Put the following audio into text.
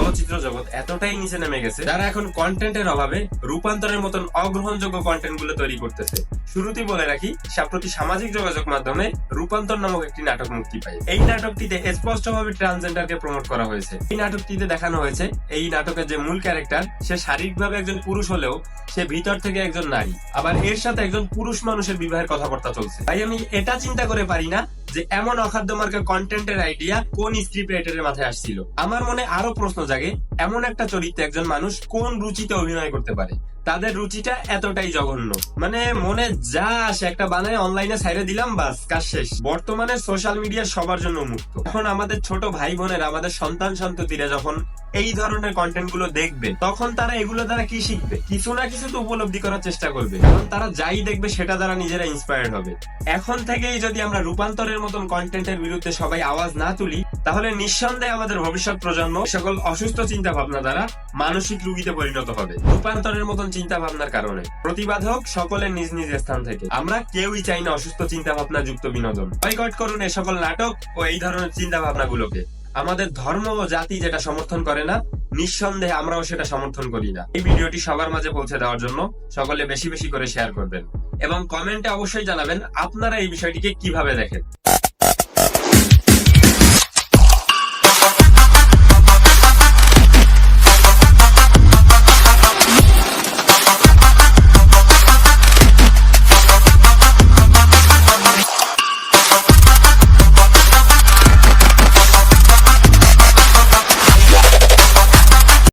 চলচ্চিত্র জগৎ এতটাই নিচে নেমে গেছে যারা এখন কন্টেন্টের অভাবে রূপান্তরের মতন অগ্রহণযোগ্য কন্টেন্ট গুলো তৈরি করতেছে। শুরুতেই বলে রাখি, সাম্প্রতি সামাজিক যোগাযোগ মাধ্যমে রূপান্তর নামক একটি নাটক মুক্তি পায়। এই নাটকটিতে স্পষ্টভাবে ট্রান্সজেন্ডারকে প্রমোট করা হয়েছে। এই নাটকটিতে দেখানো হয়েছে এই নাটকের যে মূল ক্যারেক্টার, সে শারীরিকভাবে একজন পুরুষ হলেও সে ভিতর থেকে একজন নারী, আবার এর সাথে একজন পুরুষ মানুষের বিবাহের কথাবার্তা চলছে। তাই আমি এটা চিন্তা করে পারি না যে এমন অখাদ্য মার্কা কন্টেন্টের আইডিয়া কোন স্ক্রিপ্ট রাইটারের মাথায় আসছিল। আমার মনে আরো প্রশ্ন জাগে, এমন একটা চরিত্রে একজন মানুষ কোন রুচিতে অভিনয় করতে পারে? তাদের রুচিটা এতটাই জঘন্য, মানে মনে যা আসে একটা বানায় অনলাইনে ছাইড়ে দিলাম, বাস কাজ শেষ। বর্তমানে সোশ্যাল মিডিয়া সবার জন্য উন্মুক্ত। এখন আমাদের ছোট ভাই বোনেরা, আমাদের সন্তান সন্ততিরা যখন এই ধরনের কন্টেন্ট গুলো দেখবে, তখন তারা এগুলো দ্বারা কি শিখবে? কিছু না কিছু তো উপলব্ধি করার চেষ্টা করবে, কারণ তারা যাই দেখবে সেটা দ্বারা নিজেরা ইন্সপায়ার্ড হবে। এখন থেকেই যদি আমরা রূপান্তরের মতন কন্টেন্টের বিরুদ্ধে সবাই আওয়াজ না তুলি, তাহলে নিঃসন্দেহে আমাদের ভবিষ্যৎ প্রজন্ম সকল অসুস্থ চিন্তা ভাবনা দ্বারা মানসিক রোগীতে পরিণত হবে। রূপান্তরের মতন চিন্তা ভাবনার কারণে প্রতিবাদ হোক সকলের নিজ নিজ স্থান থেকে। আমরা কেউই চাই না অসুস্থ চিন্তা ভাবনা যুক্ত বিনোদন। বয়কট করুন এই সকল নাটক ও এই ধরনের চিন্তা ভাবনা গুলোকে। আমাদের ধর্ম ও জাতি যেটা সমর্থন করে না, নিঃসন্দেহে আমরাও সেটা সমর্থন করি না। এই ভিডিওটি সবার মাঝে পৌঁছে দেওয়ার জন্য সকলে বেশি বেশি করে শেয়ার করবেন এবং কমেন্টে অবশ্যই জানাবেন আপনারা এই বিষয়টিকে কিভাবে দেখেন।